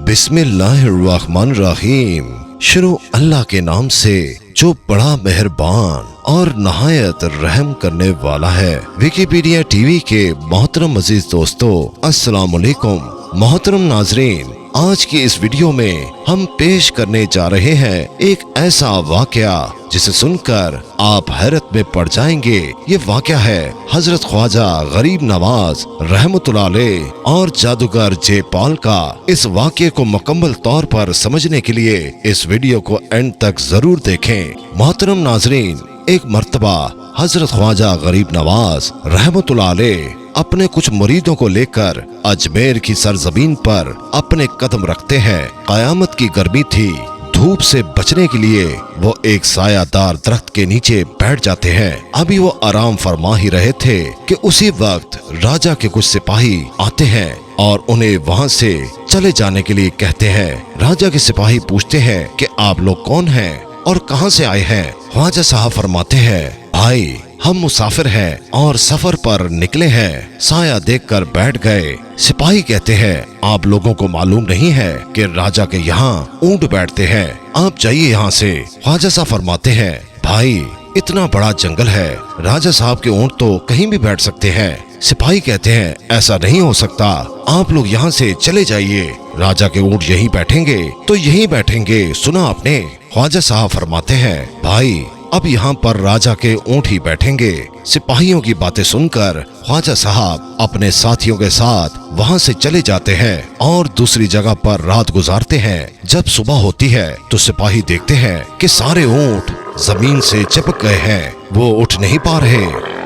बिस्मिल्लाहिर्रहमानिर्रहीम। शुरू अल्लाह के नाम से जो बड़ा मेहरबान और नहायत रहम करने वाला है। विकिपीडिया टीवी के मोहतरम अजीज दोस्तों, अस्सलाम वालेकुम। मोहतरम नाजरीन, आज की इस वीडियो में हम पेश करने जा रहे हैं एक ऐसा वाकया जिसे सुनकर आप हैरत में पड़ जाएंगे। ये वाकया है हजरत ख्वाजा गरीब नवाज रहमतुल्लाह अलैह और जादूगर जयपाल का। इस वाकये को मुकम्मल तौर पर समझने के लिए इस वीडियो को एंड तक जरूर देखें। मोहतरम नाजरीन, एक मर्तबा हजरत ख्वाजा गरीब नवाज रहमतुल्लाह अलैह अपने कुछ मुरीदों को लेकर अजमेर की सरजमीन पर अपने कदम रखते हैं। कयामत की गर्मी थी। धूप से बचने के लिए वो एक सायादार दरख्त के नीचे बैठ जाते हैं। अभी वो आराम फरमा ही रहे थे कि उसी वक्त राजा के कुछ सिपाही आते हैं और उन्हें वहाँ से चले जाने के लिए कहते हैं। राजा के सिपाही पूछते हैं कि आप लोग कौन हैं और कहाँ से आए हैं। ख्वाजा साहब फरमाते हैं, भाई हम मुसाफिर हैं और सफर पर निकले हैं, साया देखकर बैठ गए। सिपाही कहते हैं, आप लोगों को मालूम नहीं है कि राजा के यहाँ ऊंट बैठते हैं, आप जाइए यहाँ से। ख्वाजा साहब फरमाते हैं, भाई इतना बड़ा जंगल है, राजा साहब के ऊंट तो कहीं भी बैठ सकते हैं। सिपाही कहते हैं, ऐसा नहीं हो सकता, आप लोग यहाँ से चले जाइए, राजा के ऊंट यहीं बैठेंगे तो यहीं बैठेंगे, सुना आपने। ख्वाजा साहब फरमाते हैं, भाई अब यहाँ पर राजा के ऊंट ही बैठेंगे। सिपाहियों की बातें सुनकर ख्वाजा साहब अपने साथियों के साथ वहाँ से चले जाते हैं और दूसरी जगह पर रात गुजारते हैं। जब सुबह होती है तो सिपाही देखते हैं कि सारे ऊंट जमीन से चिपक गए हैं, वो उठ नहीं पा रहे।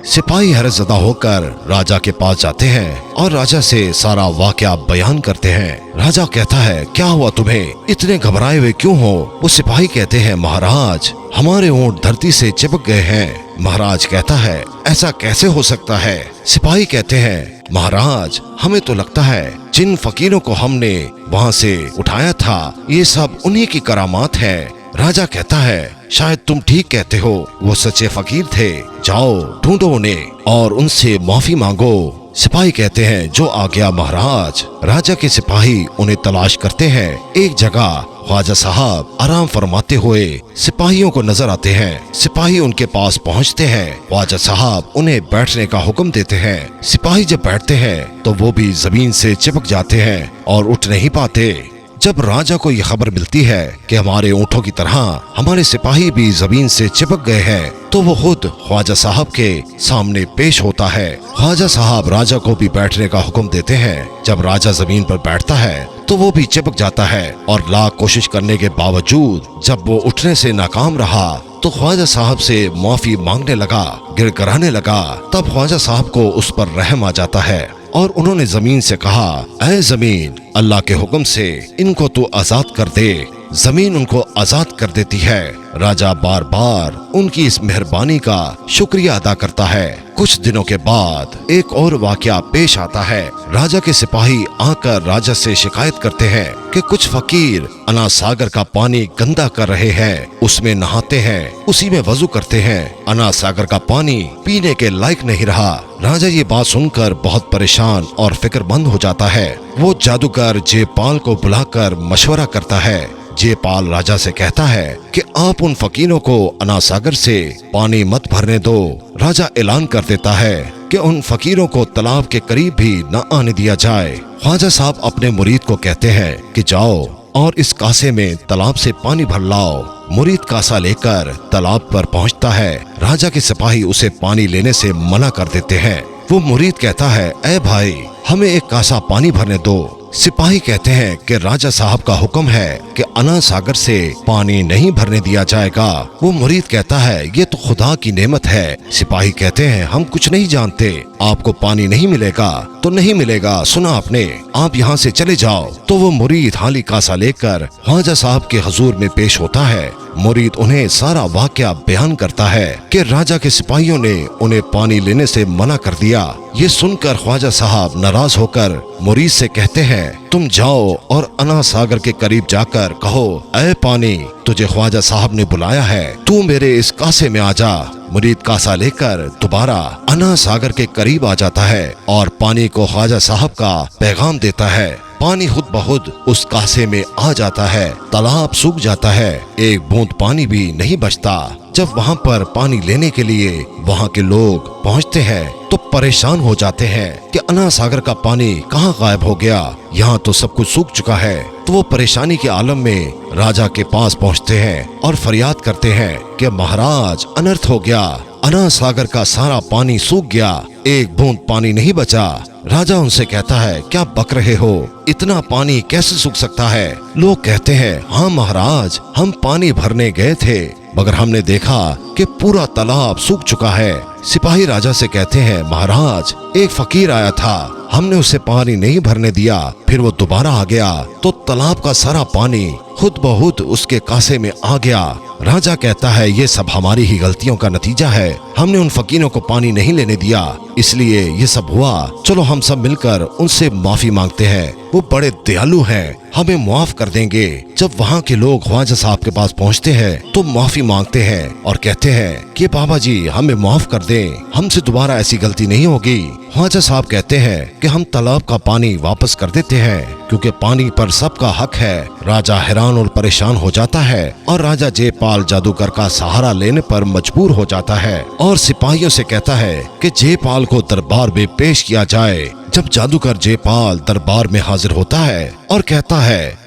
सिपाही हैरतज़दा होकर राजा के पास जाते हैं और राजा से सारा वाकया बयान करते हैं। राजा कहता है, क्या हुआ तुम्हें, इतने घबराए हुए क्यों हो। वो सिपाही कहते हैं, महाराज हमारे ऊंट धरती से चिपक गए हैं। महाराज कहता है, ऐसा कैसे हो सकता है। सिपाही कहते हैं, महाराज हमें तो लगता है जिन फकीरों को हमने वहाँ से उठाया था ये सब उन्हीं की करामात है। राजा कहता है, शायद तुम ठीक कहते हो, वो सच्चे फकीर थे, जाओ ढूंढो उन्हें और उनसे माफी मांगो। सिपाही कहते हैं, जो आ गया महाराज। राजा के सिपाही उन्हें तलाश करते हैं। एक जगह ख्वाजा साहब आराम फरमाते हुए सिपाहियों को नजर आते हैं। सिपाही उनके पास पहुंचते हैं। ख्वाजा साहब उन्हें बैठने का हुक्म देते हैं। सिपाही जब बैठते हैं तो वो भी जमीन से चिपक जाते हैं और उठ नहीं पाते। जब राजा को यह खबर मिलती है कि हमारे ऊँटों की तरह हमारे सिपाही भी जमीन से चिपक गए हैं तो वो खुद ख्वाजा साहब के सामने पेश होता है। ख्वाजा साहब राजा को भी बैठने का हुक्म देते हैं। जब राजा जमीन पर बैठता है तो वो भी चिपक जाता है और लाख कोशिश करने के बावजूद जब वो उठने से नाकाम रहा तो ख्वाजा साहब से माफी मांगने लगा, गिड़गिड़ाने लगा। तब ख्वाजा साहब को उस पर रहम आ जाता है और उन्होंने जमीन से कहा, ऐ जमीन अल्लाह के हुक्म से इनको तू आजाद कर दे। जमीन उनको आजाद कर देती है। राजा बार बार उनकी इस मेहरबानी का शुक्रिया अदा करता है। कुछ दिनों के बाद एक और वाकया पेश आता है। राजा के सिपाही आकर राजा से शिकायत करते हैं कि कुछ फकीर अना सागर का पानी गंदा कर रहे हैं, उसमें नहाते हैं, उसी में वजू करते हैं। अना सागर का पानी पीने के लायक नहीं रहा। राजा ये बात सुनकर बहुत परेशान और फिक्रमंद हो जाता है। वो जादूगर जयपाल को बुलाकर मशवरा करता है। जयपाल राजा से कहता है कि आप उन फकीरों को अना सागर से पानी मत भरने दो। राजा ऐलान कर देता है कि उन फकीरों को तालाब के करीब भी न आने दिया जाए। ख्वाजा साहब अपने मुरीद को कहते हैं कि जाओ और इस कासे में तालाब से पानी भर लाओ। मुरीद कासा लेकर तालाब पर पहुंचता है। राजा के सिपाही उसे पानी लेने से मना कर देते हैं। वो मुरीद कहता है, ऐ भाई हमें एक कासा पानी भरने दो। सिपाही कहते हैं कि राजा साहब का हुक्म है कि अना सागर से पानी नहीं भरने दिया जाएगा। वो मुरीद कहता है, ये तो खुदा की नेमत है। सिपाही कहते हैं, हम कुछ नहीं जानते, आपको पानी नहीं मिलेगा तो नहीं मिलेगा, सुना आपने, आप यहाँ से चले जाओ। तो वो मुरीद हाली कासा लेकर ख्वाजा साहब के हुजूर में पेश होता है। मुरीद उन्हें सारा वाकया बयान करता है कि राजा के सिपाहियों ने उन्हें पानी लेने से मना कर दिया। ये सुनकर ख्वाजा साहब नाराज होकर मुरीद से कहते हैं, तुम जाओ और अना सागर के करीब जाकर कहो, ऐ पानी तुझे ख्वाजा साहब ने बुलाया है, तू मेरे इस कासे में आ जा। मुरीद कासा लेकर दोबारा अना सागर के करीब आ जाता है और पानी को ख्वाजा साहब का पैगाम देता है। पानी खुद बहुद उस कासे में आ जाता है। तालाब सूख जाता है, एक बूंद पानी भी नहीं बचता। जब वहाँ पर पानी लेने के लिए वहाँ के लोग पहुँचते हैं तो परेशान हो जाते हैं कि अनार सागर का पानी कहाँ गायब हो गया, यहाँ तो सब कुछ सूख चुका है। तो वो परेशानी के आलम में राजा के पास पहुँचते हैं और फरियाद करते हैं कि महाराज अनर्थ हो गया, अनार सागर का सारा पानी सूख गया, एक बूंद पानी नहीं बचा। राजा उनसे कहता है क्या बक रहे हो, इतना पानी कैसे सूख सकता है। लोग कहते हैं हाँ महाराज, हम पानी भरने गए थे मगर हमने देखा कि पूरा तालाब सूख चुका है। सिपाही राजा से कहते हैं महाराज एक फकीर आया था, हमने उसे पानी नहीं भरने दिया, फिर वो दोबारा आ गया तो तालाब का सारा पानी खुद बहुत उसके कासे में आ गया। राजा कहता है ये सब हमारी ही गलतियों का नतीजा है, हमने उन फकीरों को पानी नहीं लेने दिया इसलिए ये सब हुआ। चलो हम सब मिलकर उनसे माफी मांगते हैं, वो बड़े दयालु हैं, हमें माफ कर देंगे। जब वहाँ के लोग ख्वाजा साहब के पास पहुँचते हैं तो माफी मांगते हैं और कहते हैं कि बाबा जी हमें माफ कर दें, हमसे दोबारा ऐसी गलती नहीं होगी। ख्वाजा साहब कहते हैं कि हम तालाब का पानी वापस कर देते हैं क्योंकि पानी पर सबका हक है। राजा हैरान और परेशान हो जाता है और राजा जयपाल जादूगर का सहारा लेने पर मजबूर हो जाता है और सिपाहियों से कहता है कि जयपाल को दरबार में पेश किया जाए। जब जादूगर जयपाल दरबार में हाजिर होता है और कहता है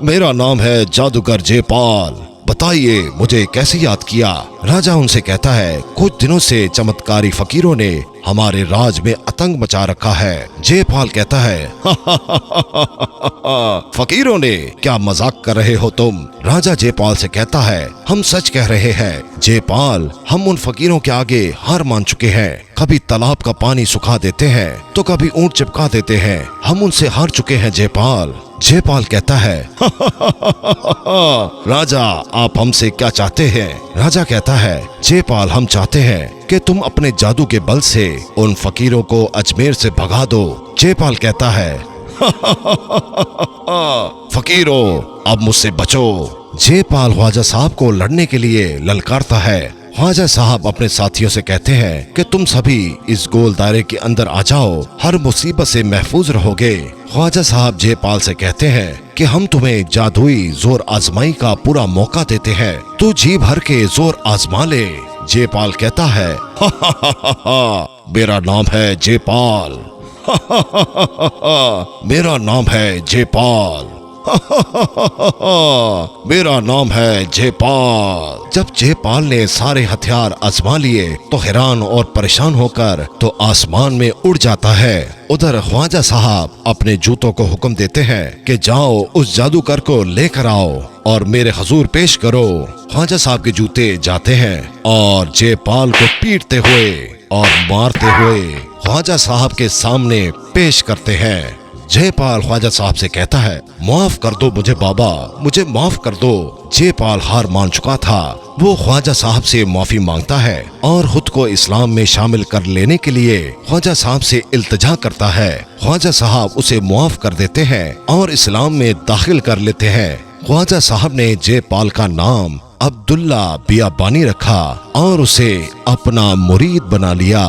मेरा नाम है जादूगर जयपाल, बताइए मुझे कैसे याद किया। राजा उनसे कहता है कुछ दिनों से चमत्कारी फकीरों ने हमारे राज में आतंक मचा रखा है। जयपाल कहता है फकीरों ने, क्या मजाक कर रहे हो तुम। राजा जयपाल से कहता है हम सच कह रहे हैं जयपाल, हम उन फकीरों के आगे हार मान चुके हैं, कभी तालाब का पानी सुखा देते हैं तो कभी ऊंट चिपका देते हैं, हम उनसे हार चुके हैं जयपाल। जयपाल कहता है राजा आप हमसे क्या चाहते हैं। राजा कहता है जयपाल हम चाहते हैं कि तुम अपने जादू के बल से उन फकीरों को अजमेर से भगा दो। जयपाल कहता है फकीरों अब मुझसे बचो। जयपाल ख्वाजा साहब को लड़ने के लिए ललकारता है। ख्वाजा साहब अपने साथियों से कहते हैं कि तुम सभी इस गोल दायरे के अंदर आ जाओ, हर मुसीबत से महफूज रहोगे। ख्वाजा साहब जयपाल से कहते हैं कि हम तुम्हें जादुई जोर आजमाई का पूरा मौका देते हैं, तू जी भर के जोर आजमा ले। जयपाल कहता है मेरा नाम है जयपाल मेरा नाम है जयपाल मेरा नाम है जयपाल। जब जयपाल ने सारे हथियार आजमा लिए तो हैरान और परेशान होकर तो आसमान में उड़ जाता है। उधर ख्वाजा साहब अपने जूतों को हुक्म देते हैं कि जाओ उस जादूगर को लेकर आओ और मेरे हजूर पेश करो। ख्वाजा साहब के जूते जाते हैं और जयपाल को पीटते हुए और मारते हुए ख्वाजा साहब के सामने पेश करते हैं। जयपाल ख्वाजा साहब से कहता है माफ कर दो मुझे बाबा, मुझे माफ कर दो। जयपाल हार मान चुका था, वो ख्वाजा साहब से माफी मांगता है और खुद को इस्लाम में शामिल कर लेने के लिए ख्वाजा साहब से इल्तिजा करता है। ख्वाजा साहब उसे माफ कर देते हैं और इस्लाम में दाखिल कर लेते हैं। ख्वाजा साहब ने जयपाल का नाम अब्दुल्ला बियाबानी रखा और उसे अपना मुरीद बना लिया।